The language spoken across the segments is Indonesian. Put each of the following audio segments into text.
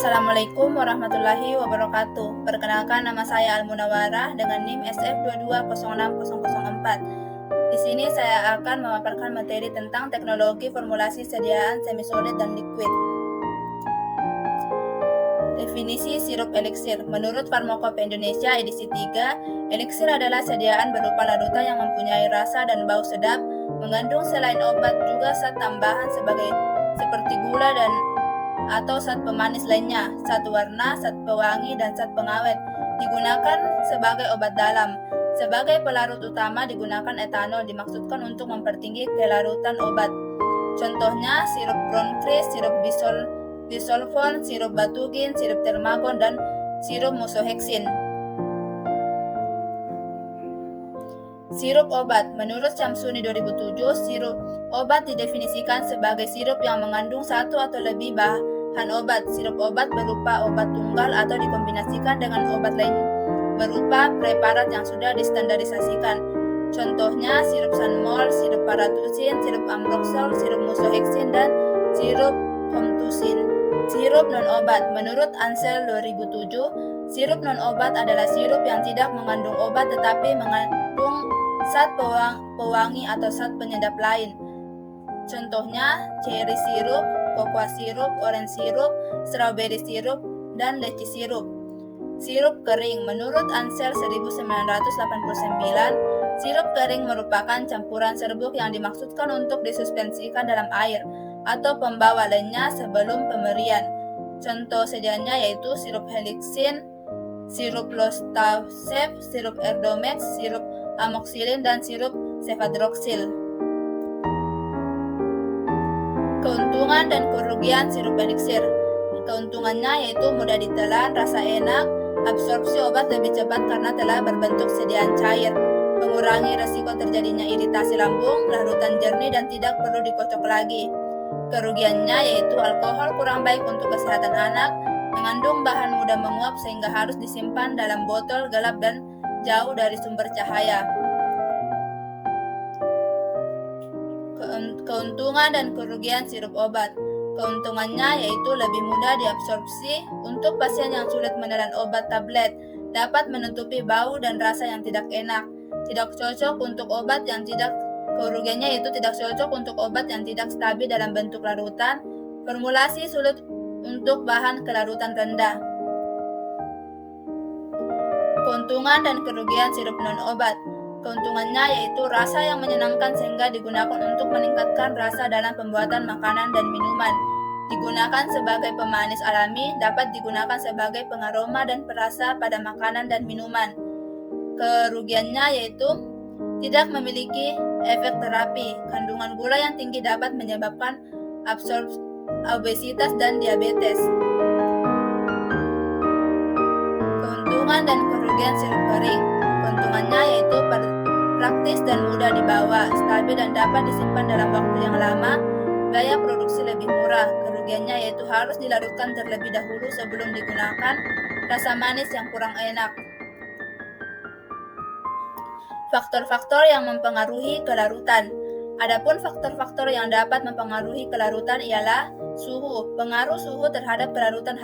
Assalamualaikum warahmatullahi wabarakatuh. Perkenalkan, nama saya Al-Munawarah dengan NIM SF22060004. Di sini saya akan memaparkan materi tentang teknologi formulasi sediaan semi-solid dan liquid. Definisi sirup eliksir. Menurut Farmakope Indonesia edisi 3, eliksir adalah sediaan berupa larutan yang mempunyai rasa dan bau sedap, mengandung selain obat juga zat tambahan seperti gula dan atau zat pemanis lainnya, zat warna, zat pewangi, dan zat pengawet. Digunakan sebagai obat dalam. Sebagai pelarut utama digunakan etanol, dimaksudkan untuk mempertinggi kelarutan obat. Contohnya sirup bronkris, sirup bisolfon, sirup batugin, sirup termagon, dan sirup musoheksin. Sirup obat. Menurut Syamsuni 2007, sirup obat didefinisikan sebagai sirup yang mengandung satu atau lebih bahan obat. Sirup obat berupa obat tunggal atau dikombinasikan dengan obat lain berupa preparat yang sudah distandarisasikan. Contohnya sirup sanmol, sirup paratusin, sirup ambroxol, sirup musoheksin, dan sirup homtusin. Sirup non-obat. Menurut Ansel 2007, sirup non-obat adalah sirup yang tidak mengandung obat tetapi mengandung zat pewangi atau zat penyedap lain. Contohnya cherry sirup, cocoa sirup, orange sirup, strawberry sirup, dan leci sirup. Sirup kering. Menurut Ansel 1989, sirup kering merupakan campuran serbuk yang dimaksudkan untuk disuspensikan dalam air atau pembawa lainnya sebelum pemberian. Contoh sediaannya yaitu sirup helixin, sirup lostausev, sirup erdomex, sirup amoxilin, dan sirup cefadroxil. Keuntungan dan kerugian sirup eliksir. Keuntungannya yaitu mudah ditelan, rasa enak, absorpsi obat lebih cepat karena telah berbentuk sediaan cair, mengurangi resiko terjadinya iritasi lambung, larutan jernih, dan tidak perlu dikocok lagi. Kerugiannya yaitu alkohol kurang baik untuk kesehatan anak, mengandung bahan mudah menguap sehingga harus disimpan dalam botol gelap dan jauh dari sumber cahaya. Keuntungan dan kerugian sirup obat. Keuntungannya yaitu lebih mudah diabsorpsi untuk pasien yang sulit menelan obat tablet, dapat menutupi bau dan rasa yang tidak enak, tidak cocok untuk obat yang tidak. Kerugiannya yaitu tidak cocok untuk obat yang tidak stabil dalam bentuk larutan, formulasi sulit untuk bahan kelarutan rendah. Keuntungan dan kerugian sirup non-obat. Keuntungannya yaitu rasa yang menyenangkan sehingga digunakan untuk meningkatkan rasa dalam pembuatan makanan dan minuman. Digunakan sebagai pemanis alami, dapat digunakan sebagai pengaroma dan perasa pada makanan dan minuman. Kerugiannya yaitu tidak memiliki efek terapi. Kandungan gula yang tinggi dapat menyebabkan obesitas dan diabetes. Keuntungan dan kerugian sirup kering. Keuntungannya yaitu praktis dan mudah dibawa, stabil dan dapat disimpan dalam waktu yang lama, biaya produksi lebih murah. Kerugiannya yaitu harus dilarutkan terlebih dahulu sebelum digunakan, rasa manis yang kurang enak. Faktor-faktor yang mempengaruhi kelarutan. Adapun faktor-faktor yang dapat mempengaruhi kelarutan ialah suhu. Pengaruh suhu terhadap kelarutan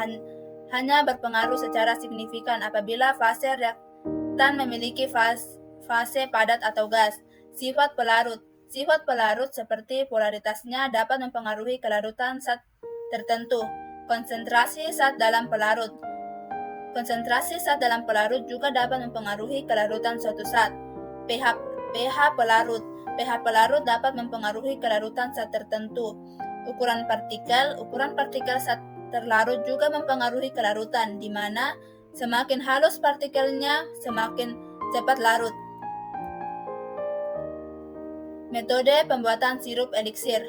hanya berpengaruh secara signifikan apabila fase reaktan memiliki fase padat atau gas. Sifat pelarut. Sifat pelarut seperti polaritasnya dapat mempengaruhi kelarutan zat tertentu. Konsentrasi zat dalam pelarut. Konsentrasi zat dalam pelarut juga dapat mempengaruhi kelarutan suatu zat. pH pelarut. pH pelarut dapat mempengaruhi kelarutan zat tertentu. Ukuran partikel. Ukuran partikel zat terlarut juga mempengaruhi kelarutan, di mana semakin halus partikelnya, semakin cepat larut. Metode pembuatan sirup eliksir.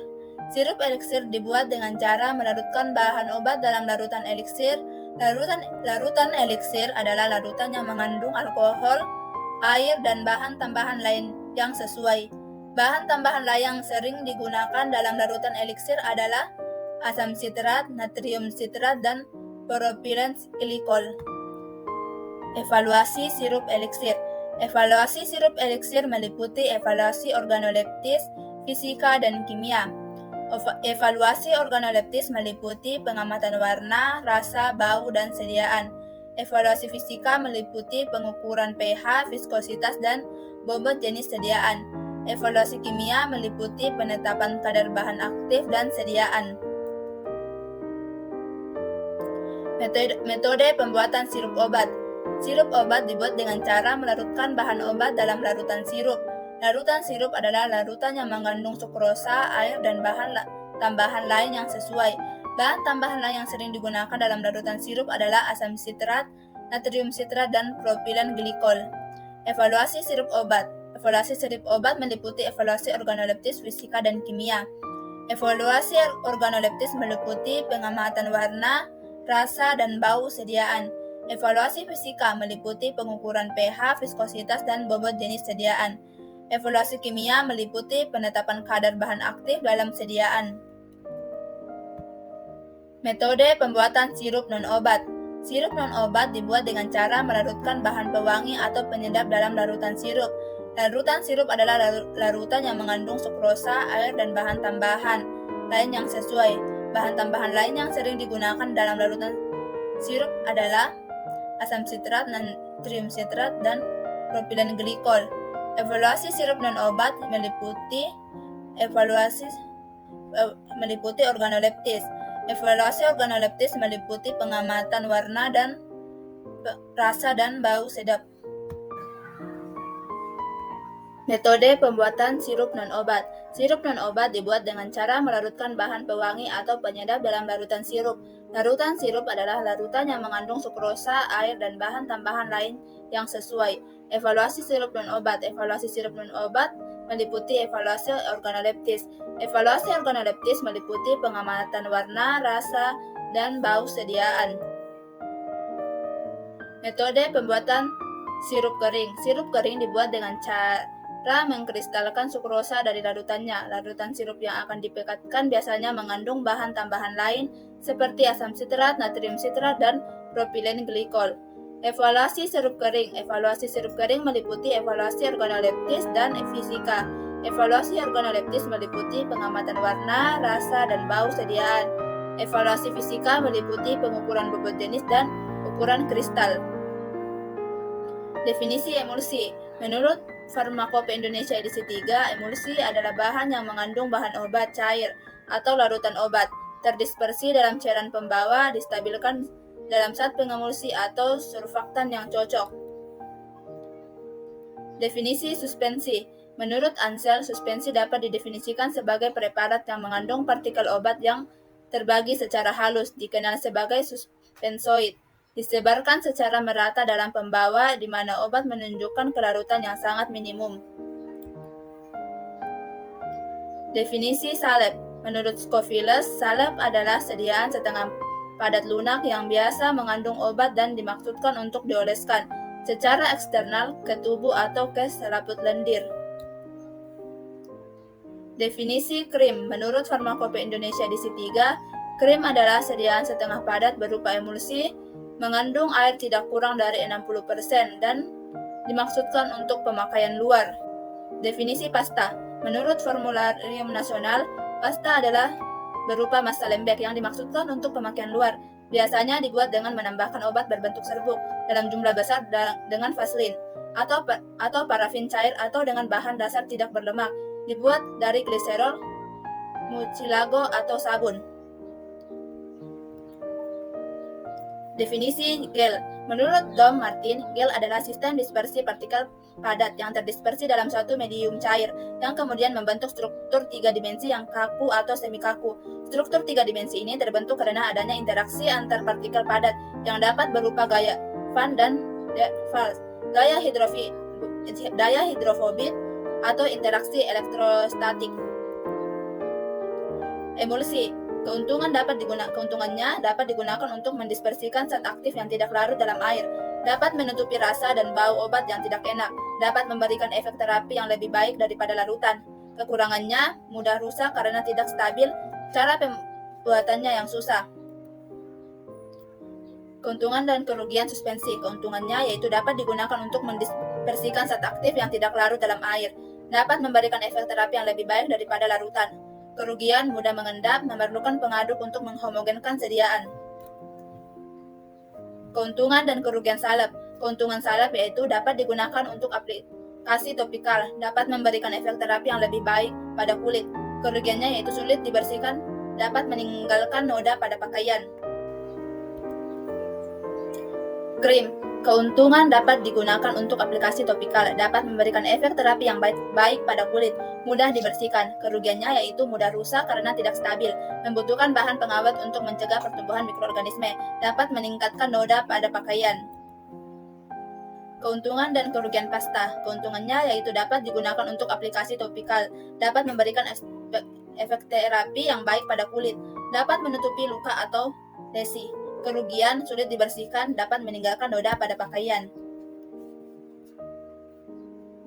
Sirup eliksir dibuat dengan cara melarutkan bahan obat dalam larutan eliksir. Larutan eliksir adalah larutan yang mengandung alkohol, air, dan bahan tambahan lain yang sesuai. Bahan tambahan lain yang sering digunakan dalam larutan eliksir adalah asam sitrat, natrium sitrat, dan propilen glikol. Evaluasi sirup eliksir. Evaluasi sirup eliksir meliputi evaluasi organoleptis, fisika, dan kimia. Evaluasi organoleptis meliputi pengamatan warna, rasa, bau, dan sediaan. Evaluasi fisika meliputi pengukuran pH, viskositas, dan bobot jenis sediaan. Evaluasi kimia meliputi penetapan kadar bahan aktif dan sediaan. Metode pembuatan sirup obat. Sirup obat dibuat dengan cara melarutkan bahan obat dalam larutan sirup. Larutan sirup adalah larutan yang mengandung sukrosa, air, dan bahan tambahan lain yang sesuai. Bahan tambahan lain yang sering digunakan dalam larutan sirup adalah asam sitrat, natrium sitrat, dan propilen glikol. Evaluasi sirup obat. Evaluasi sirup obat meliputi evaluasi organoleptis, fisika, dan kimia. Evaluasi organoleptis meliputi pengamatan warna, rasa, dan bau sediaan. Evaluasi fisika meliputi pengukuran pH, viskositas, dan bobot jenis sediaan. Evaluasi kimia meliputi penetapan kadar bahan aktif dalam sediaan. Metode pembuatan sirup non-obat. Sirup non-obat dibuat dengan cara melarutkan bahan pewangi atau penyedap dalam larutan sirup. Larutan sirup adalah larutan yang mengandung sukrosa, air, dan bahan tambahan lain yang sesuai. Bahan tambahan lain yang sering digunakan dalam larutan sirup adalah asam sitrat, natrium sitrat, dan propilen glikol. Evaluasi sirup non-obat meliputi organoleptis. Evaluasi organoleptis meliputi pengamatan warna dan rasa dan bau sedap. Metode pembuatan sirup non-obat. Sirup non-obat dibuat dengan cara melarutkan bahan pewangi atau penyedap dalam larutan sirup. Larutan sirup adalah larutan yang mengandung sukrosa, air, dan bahan tambahan lain yang sesuai. Evaluasi sirup non-obat. Evaluasi sirup non-obat meliputi evaluasi organoleptis. Evaluasi organoleptis meliputi pengamatan warna, rasa, dan bau sediaan. Metode pembuatan sirup kering. Sirup kering dibuat dengan cara mengkristalkan sukrosa dari larutannya. Larutan sirup yang akan dipekatkan biasanya mengandung bahan tambahan lain seperti asam sitrat, natrium sitrat, dan propilen glikol. Evaluasi sirup kering. Evaluasi sirup kering meliputi evaluasi organoleptis dan fisika. Evaluasi organoleptis meliputi pengamatan warna, rasa, dan bau sediaan. Evaluasi fisika meliputi pengukuran bobot jenis dan ukuran kristal. Definisi emulsi. Menurut Farmakope Indonesia edisi 3, emulsi adalah bahan yang mengandung bahan obat cair atau larutan obat, terdispersi dalam cairan pembawa, distabilkan dalam zat pengemulsi atau surfaktan yang cocok. Definisi suspensi. Menurut Ansel, suspensi dapat didefinisikan sebagai preparat yang mengandung partikel obat yang terbagi secara halus, dikenal sebagai suspensoid, disebarkan secara merata dalam pembawa di mana obat menunjukkan kelarutan yang sangat minimum. Definisi salep. Menurut Scovilus, salep adalah sediaan setengah padat lunak yang biasa mengandung obat dan dimaksudkan untuk dioleskan secara eksternal ke tubuh atau ke selaput lendir. Definisi krim. Menurut Farmakope Indonesia edisi 3, krim adalah sediaan setengah padat berupa emulsi, mengandung air tidak kurang dari 60% dan dimaksudkan untuk pemakaian luar. Definisi pasta. Menurut Formularium Nasional, pasta adalah berupa massa lembek yang dimaksudkan untuk pemakaian luar. Biasanya dibuat dengan menambahkan obat berbentuk serbuk dalam jumlah besar dengan vaselin atau parafin cair atau dengan bahan dasar tidak berlemak, dibuat dari gliserol, mucilago, atau sabun. Definisi gel. Menurut Dom Martin, gel adalah sistem dispersi partikel padat yang terdispersi dalam suatu medium cair yang kemudian membentuk struktur 3 dimensi yang kaku atau semi-kaku. Struktur 3 dimensi ini terbentuk karena adanya interaksi antar partikel padat yang dapat berupa gaya Van dan Waals, gaya hidrofobik, atau interaksi elektrostatik. Emulsi. Keuntungannya dapat digunakan untuk mendispersikan zat aktif yang tidak larut dalam air, dapat menutupi rasa dan bau obat yang tidak enak, dapat memberikan efek terapi yang lebih baik daripada larutan. Kekurangannya, mudah rusak karena tidak stabil, cara pembuatannya yang susah. Keuntungan dan kerugian suspensi. Keuntungannya yaitu dapat digunakan untuk mendispersikan zat aktif yang tidak larut dalam air, dapat memberikan efek terapi yang lebih baik daripada larutan. kerugian, mudah mengendap, memerlukan pengaduk untuk menghomogenkan sediaan. Keuntungan dan kerugian salep. Keuntungan salep yaitu dapat digunakan untuk aplikasi topikal, dapat memberikan efek terapi yang lebih baik pada kulit. Kerugiannya yaitu sulit dibersihkan, dapat meninggalkan noda pada pakaian. Krim. Keuntungan dapat digunakan untuk aplikasi topikal, dapat memberikan efek terapi yang baik pada kulit, mudah dibersihkan. Kerugiannya yaitu mudah rusak karena tidak stabil, membutuhkan bahan pengawet untuk mencegah pertumbuhan mikroorganisme, dapat meningkatkan noda pada pakaian. Keuntungan dan kerugian pasta. Keuntungannya yaitu dapat digunakan untuk aplikasi topikal, dapat memberikan efek terapi yang baik pada kulit, dapat menutupi luka atau lesi. Kerugian, sulit dibersihkan, dapat meninggalkan noda pada pakaian.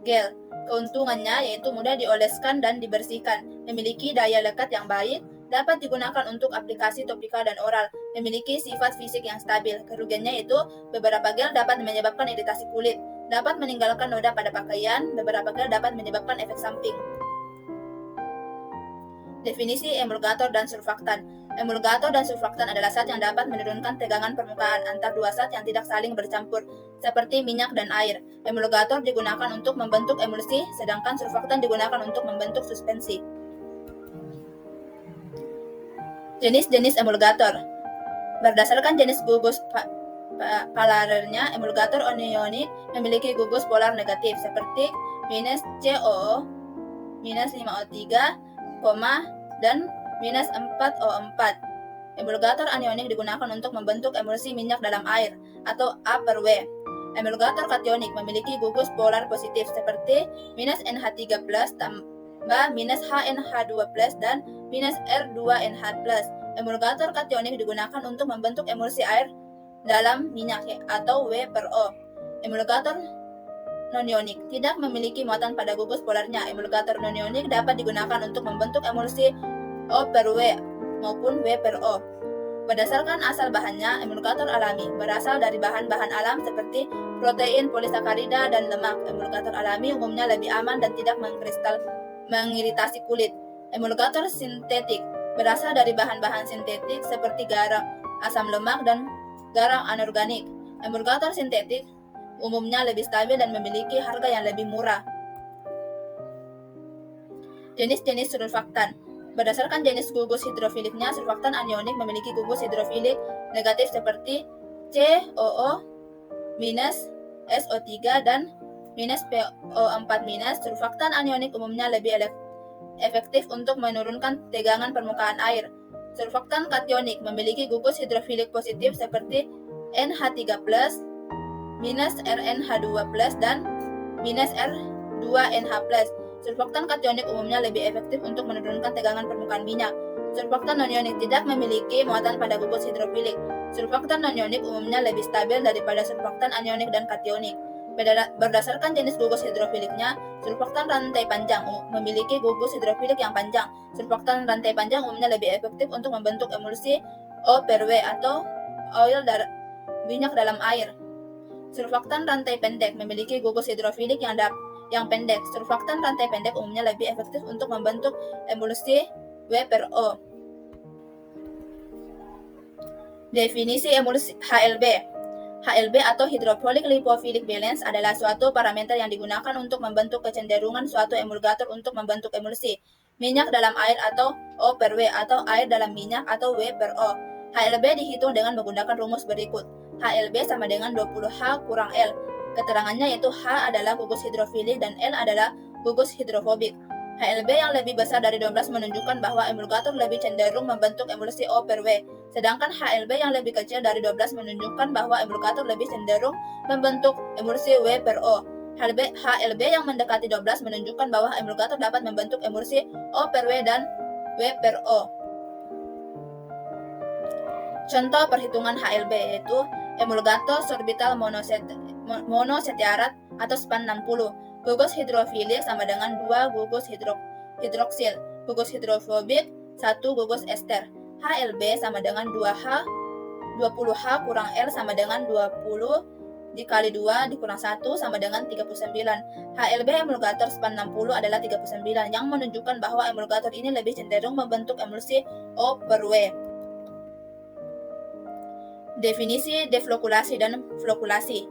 Gel. Keuntungannya yaitu mudah dioleskan dan dibersihkan, memiliki daya lekat yang baik, dapat digunakan untuk aplikasi topikal dan oral, memiliki sifat fisik yang stabil. Kerugiannya yaitu beberapa gel dapat menyebabkan iritasi kulit, dapat meninggalkan noda pada pakaian, beberapa gel dapat menyebabkan efek samping. Definisi emulgator dan surfaktan. Emulgator dan surfaktan adalah zat yang dapat menurunkan tegangan permukaan antar dua zat yang tidak saling bercampur, seperti minyak dan air. Emulgator digunakan untuk membentuk emulsi, sedangkan surfaktan digunakan untuk membentuk suspensi. Jenis-jenis emulgator. Berdasarkan jenis gugus polarnya, emulgator anionik memiliki gugus polar negatif, seperti -COO, -5O3, dan -4O4. Emulgator anionik digunakan untuk membentuk emulsi minyak dalam air, atau A per W. Emulgator kationik memiliki gugus polar positif, seperti -NH3+, tambah -HNH2+, dan -R2NH+. Emulgator kationik digunakan untuk membentuk emulsi air dalam minyak, atau W per O. Emulgator non-ionik tidak memiliki muatan pada gugus polarnya. Emulgator non-ionik dapat digunakan untuk membentuk emulsi O per W maupun W per O. Berdasarkan asal bahannya, emulgator alami berasal dari bahan-bahan alam seperti protein, polisakarida, dan lemak. Emulgator alami umumnya lebih aman dan tidak mengiritasi kulit. Emulgator sintetik berasal dari bahan-bahan sintetik seperti garam, asam lemak, dan garam anorganik. Emulgator sintetik umumnya lebih stabil dan memiliki harga yang lebih murah. Jenis-jenis surfaktan. Berdasarkan jenis gugus hidrofiliknya, surfaktan anionik memiliki gugus hidrofilik negatif seperti COO-, SO3, dan -PO4-. Surfaktan anionik umumnya lebih efektif untuk menurunkan tegangan permukaan air. Surfaktan kationik memiliki gugus hidrofilik positif seperti NH3+, -RNH2+, dan -R2NH+. Surfaktan kationik umumnya lebih efektif untuk menurunkan tegangan permukaan minyak. Surfaktan non-ionik tidak memiliki muatan pada gugus hidrofilik. Surfaktan non-ionik umumnya lebih stabil daripada surfaktan anionik dan kationik. Berdasarkan jenis gugus hidrofiliknya, surfaktan rantai panjang memiliki gugus hidrofilik yang panjang. Surfaktan rantai panjang umumnya lebih efektif untuk membentuk emulsi O per W atau minyak dalam air. Surfaktan rantai pendek memiliki gugus hidrofilik yang pendek. Surfaktan rantai pendek umumnya lebih efektif untuk membentuk emulsi W per O. Definisi emulsi HLB. HLB atau Hydrophilic Lipophilic Balance adalah suatu parameter yang digunakan untuk membentuk kecenderungan suatu emulgator untuk membentuk emulsi minyak dalam air atau O per W, atau air dalam minyak atau W per O. HLB dihitung dengan menggunakan rumus berikut. HLB sama dengan 20H kurang L. Keterangannya yaitu H adalah gugus hidrofilik dan L adalah gugus hidrofobik. HLB yang lebih besar dari 12 menunjukkan bahwa emulgator lebih cenderung membentuk emulsi O per W, sedangkan HLB yang lebih kecil dari 12 menunjukkan bahwa emulgator lebih cenderung membentuk emulsi W per O. HLB yang mendekati 12 menunjukkan bahwa emulgator dapat membentuk emulsi O per W dan W per O. Contoh perhitungan HLB yaitu emulgator sorbital monosetiarat atau SPAN 60. Gugus hidrofilik sama dengan 2 gugus hidroksil. Gugus hidrofobik 1 gugus ester. HLB sama dengan 20H kurang L sama dengan 20 dikali 2 dikurang 1 sama dengan 39. HLB emulgator span 60 adalah 39, yang menunjukkan bahwa emulgator ini lebih cenderung membentuk emulsi O per W. Definisi deflokulasi dan flokulasi.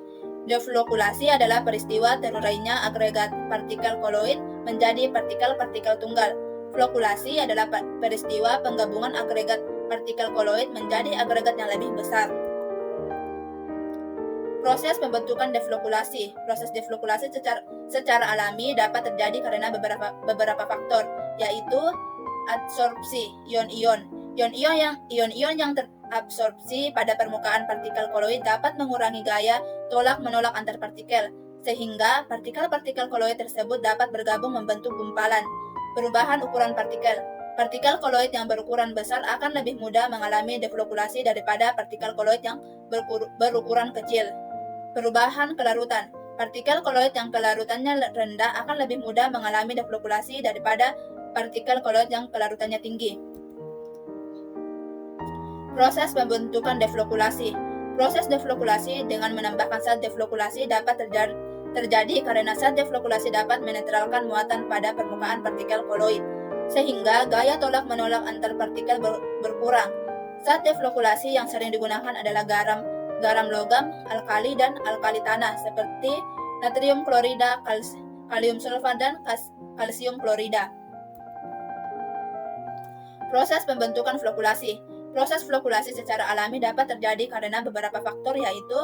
Deflokulasi adalah peristiwa terurainya agregat partikel koloid menjadi partikel-partikel tunggal. Flokulasi adalah peristiwa penggabungan agregat partikel koloid menjadi agregat yang lebih besar. Proses pembentukan deflokulasi. Proses deflokulasi secara alami dapat terjadi karena beberapa faktor, yaitu adsorpsi ion-ion. Ion-ion yang terabsorpsi pada permukaan partikel koloid dapat mengurangi gaya tolak-menolak antar partikel, sehingga partikel-partikel koloid tersebut dapat bergabung membentuk gumpalan. Perubahan ukuran partikel. Partikel koloid yang berukuran besar akan lebih mudah mengalami deflokulasi daripada partikel koloid yang berukuran kecil. Perubahan kelarutan. Partikel koloid yang kelarutannya rendah akan lebih mudah mengalami deflokulasi daripada partikel koloid yang kelarutannya tinggi. Proses pembentukan deflokulasi. Proses deflokulasi dengan menambahkan zat deflokulasi dapat terjadi karena zat deflokulasi dapat menetralkan muatan pada permukaan partikel koloid, sehingga gaya tolak-menolak antar partikel berkurang. Zat deflokulasi yang sering digunakan adalah garam logam, alkali, dan alkali tanah seperti natrium klorida, kalium sulfat, dan kalsium klorida. Proses pembentukan flokulasi. Proses flokulasi secara alami dapat terjadi karena beberapa faktor, yaitu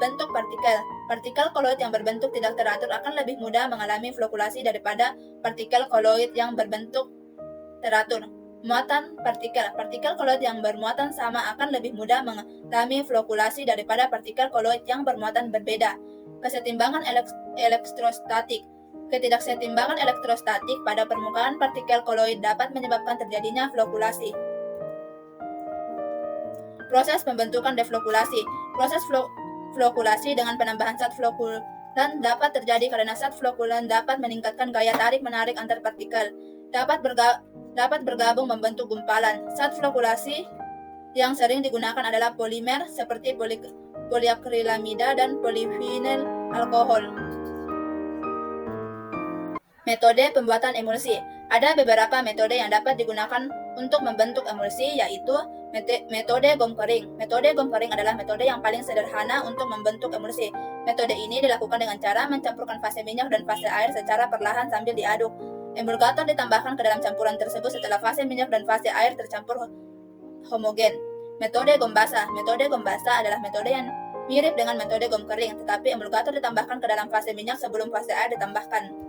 bentuk partikel. Partikel koloid yang berbentuk tidak teratur akan lebih mudah mengalami flokulasi daripada partikel koloid yang berbentuk teratur. Muatan partikel. Partikel koloid yang bermuatan sama akan lebih mudah mengalami flokulasi daripada partikel koloid yang bermuatan berbeda. Kesetimbangan elektrostatik. Ketidaksetimbangan elektrostatik pada permukaan partikel koloid dapat menyebabkan terjadinya flokulasi. Proses pembentukan deflokulasi. Proses flokulasi dengan penambahan zat flokulan dapat terjadi karena zat flokulan dapat meningkatkan gaya tarik-menarik antar partikel, dapat bergabung membentuk gumpalan. Zat flokulasi yang sering digunakan adalah polimer seperti poliakrilamida dan polivinyl alkohol. Metode pembuatan emulsi. Ada beberapa metode yang dapat digunakan untuk membentuk emulsi, yaitu metode gom kering. Metode gom kering adalah metode yang paling sederhana untuk membentuk emulsi. Metode ini dilakukan dengan cara mencampurkan fase minyak dan fase air secara perlahan sambil diaduk. Emulgator ditambahkan ke dalam campuran tersebut setelah fase minyak dan fase air tercampur homogen. Metode gom basah. Metode gom basah adalah metode yang mirip dengan metode gom kering, tetapi emulgator ditambahkan ke dalam fase minyak sebelum fase air ditambahkan.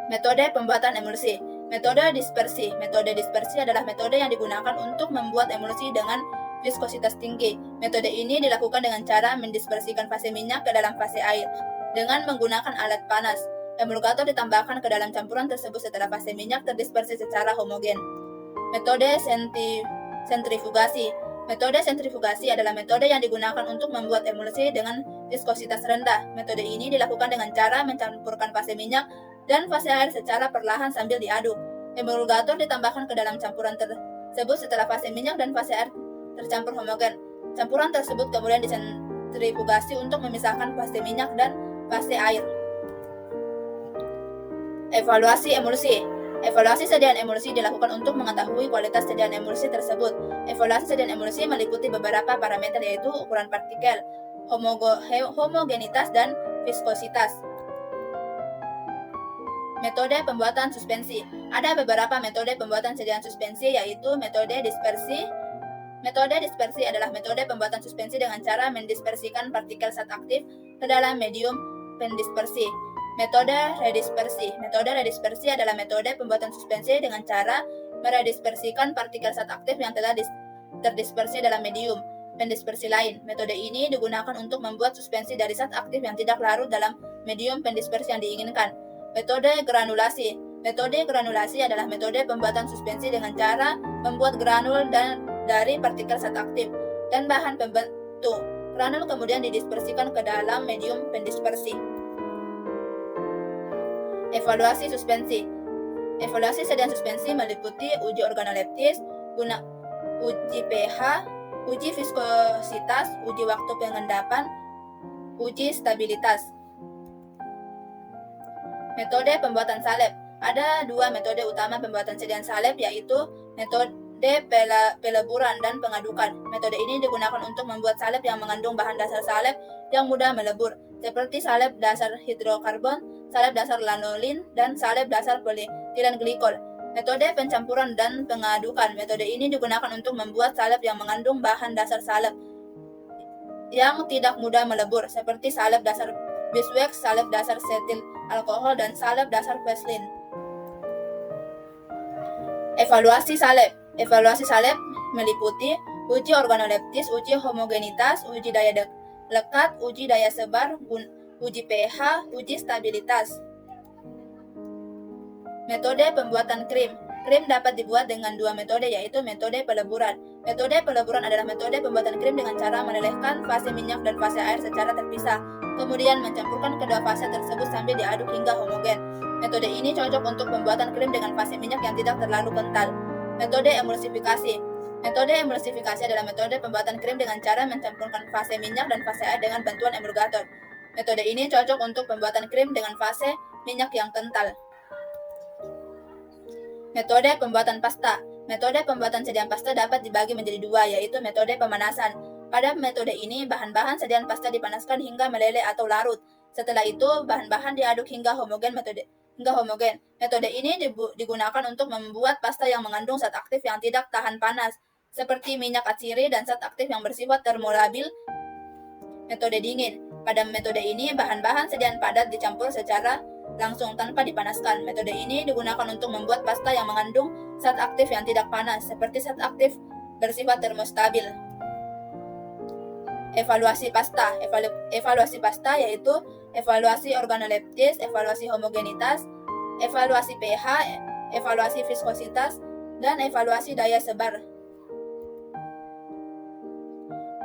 Metode pembuatan emulsi. Metode dispersi. Metode dispersi adalah metode yang digunakan untuk membuat emulsi dengan viskositas tinggi. Metode ini dilakukan dengan cara mendispersikan fase minyak ke dalam fase air dengan menggunakan alat panas. Emulgator ditambahkan ke dalam campuran tersebut setelah fase minyak terdispersi secara homogen. Metode sentrifugasi. Metode sentrifugasi adalah metode yang digunakan untuk membuat emulsi dengan viskositas rendah. Metode ini dilakukan dengan cara mencampurkan fase minyak dan fase air secara perlahan sambil diaduk. Emulgator ditambahkan ke dalam campuran tersebut setelah fase minyak dan fase air tercampur homogen. Campuran tersebut kemudian disentrifugasi untuk memisahkan fase minyak dan fase air. Evaluasi emulsi. Evaluasi sediaan emulsi dilakukan untuk mengetahui kualitas sediaan emulsi tersebut. Evaluasi sediaan emulsi meliputi beberapa parameter, yaitu ukuran partikel, homogenitas, dan viskositas. Metode pembuatan suspensi. Ada beberapa metode pembuatan sediaan suspensi, yaitu metode dispersi. Metode dispersi adalah metode pembuatan suspensi dengan cara mendispersikan partikel zat aktif ke dalam medium pendispersi. Metode redispersi. Metode redispersi adalah metode pembuatan suspensi dengan cara meredispersikan partikel zat aktif yang telah terdispersi dalam medium pendispersi lain. Metode ini digunakan untuk membuat suspensi dari zat aktif yang tidak larut dalam medium pendispersi yang diinginkan. Metode granulasi. Metode granulasi adalah metode pembuatan suspensi dengan cara membuat granul dari partikel zat aktif dan bahan pembentuk. Granul kemudian didispersikan ke dalam medium pendispersi. Evaluasi suspensi. Evaluasi sediaan suspensi meliputi uji organoleptis, uji pH, uji viskositas, uji waktu pengendapan, uji stabilitas. Metode pembuatan salep. Ada dua metode utama pembuatan sedian salep, yaitu metode peleburan dan pengadukan. Metode ini digunakan untuk membuat salep yang mengandung bahan dasar salep yang mudah melebur, seperti salep dasar hidrokarbon, salep dasar lanolin, dan salep dasar polietilen glikol. Metode pencampuran dan pengadukan. Metode ini digunakan untuk membuat salep yang mengandung bahan dasar salep yang tidak mudah melebur, seperti salep dasar beeswax, salep dasar setil alkohol, dan salep dasar vaselin. Evaluasi salep. Evaluasi salep meliputi uji organoleptis, uji homogenitas, uji daya lekat, uji daya sebar, uji pH, uji stabilitas. Metode pembuatan krim. Krim dapat dibuat dengan dua metode, yaitu metode peleburan. Metode peleburan adalah metode pembuatan krim dengan cara melelehkan fase minyak dan fase air secara terpisah, kemudian mencampurkan kedua fase tersebut sambil diaduk hingga homogen. Metode ini cocok untuk pembuatan krim dengan fase minyak yang tidak terlalu kental. Metode emulsifikasi. Metode emulsifikasi adalah metode pembuatan krim dengan cara mencampurkan fase minyak dan fase air dengan bantuan emulgator. Metode ini cocok untuk pembuatan krim dengan fase minyak yang kental. Metode pembuatan pasta. Metode pembuatan sedian pasta dapat dibagi menjadi dua, yaitu metode pemanasan. Pada metode ini, bahan-bahan sedian pasta dipanaskan hingga meleleh atau larut. Setelah itu, bahan-bahan diaduk hingga homogen. Metode ini digunakan untuk membuat pasta yang mengandung zat aktif yang tidak tahan panas, seperti minyak atsiri, dan zat aktif yang bersifat termolabil. Metode dingin. Pada metode ini, bahan-bahan sedian padat dicampur secara langsung tanpa dipanaskan. Metode ini digunakan untuk membuat pasta yang mengandung zat aktif yang tidak panas, seperti zat aktif bersifat termostabil. Evaluasi pasta. Evaluasi pasta yaitu evaluasi organoleptis, evaluasi homogenitas, evaluasi pH, evaluasi viskositas, dan evaluasi daya sebar.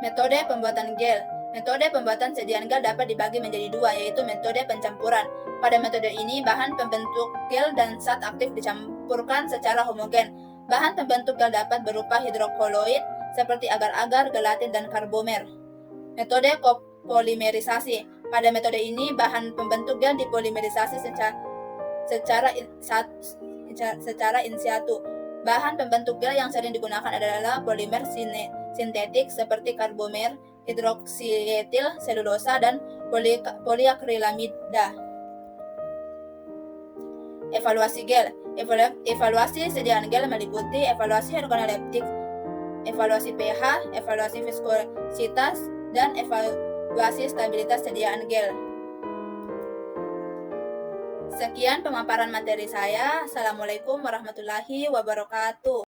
Metode pembuatan gel. Metode pembuatan sedian gel dapat dibagi menjadi dua, yaitu metode pencampuran. Pada metode ini, bahan pembentuk gel dan zat aktif dicampurkan secara homogen. Bahan pembentuk gel dapat berupa hidrokoloid, seperti agar-agar, gelatin, dan karbomer. Metode polimerisasi. Pada metode ini, bahan pembentuk gel dipolimerisasi secara in situ. Bahan pembentuk gel yang sering digunakan adalah polimer sintetik seperti karbomer, hidroksietil selulosa, dan poliakrilamida. Evaluasi gel. Evaluasi sediaan gel meliputi evaluasi organoleptik, evaluasi pH, evaluasi viskositas, dan evaluasi stabilitas sediaan gel. Sekian pemaparan materi saya. Assalamualaikum warahmatullahi wabarakatuh.